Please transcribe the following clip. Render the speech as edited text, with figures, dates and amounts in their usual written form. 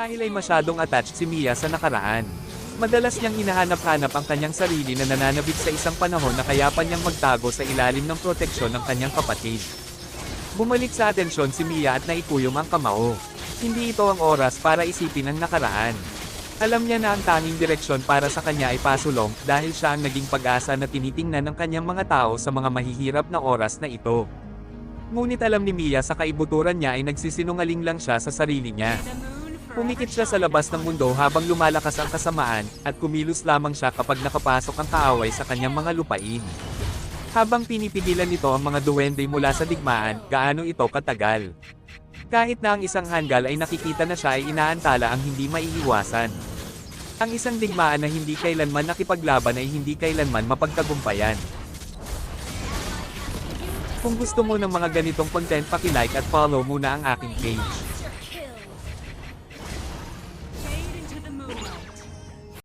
Dahil ay masyadong attached si Mia sa nakaraan. Madalas niyang hinahanap-hanap ang kanyang sarili na nananabik sa isang panahon na kaya pa niyang magtago sa ilalim ng proteksyon ng kanyang kapatid. Bumalik sa atensyon si Mia at naikuyom ang kamao. Hindi ito ang oras para isipin ang nakaraan. Alam niya na ang tanging direksyon para sa kanya ay pasulong dahil siya ang naging pag-asa na tinitingnan ng kanyang mga tao sa mga mahihirap na oras na ito. Ngunit alam ni Mia sa kaibuturan niya ay nagsisinungaling lang siya sa sarili niya. Pumikit siya sa labas ng mundo habang lumalakas ang kasamaan, at kumilos lamang siya kapag nakapasok ang kaaway sa kanyang mga lupain. Habang pinipigilan nito ang mga duwende mula sa digmaan, gaano ito katagal. Kahit na ang isang hanggal ay nakikita na siya ay inaantala ang hindi maiiwasan. Ang isang digmaan na hindi kailanman nakipaglaban ay hindi kailanman mapagtagumpayan. Kung gusto mo ng mga ganitong content, paki-like at follow muna ang aking page.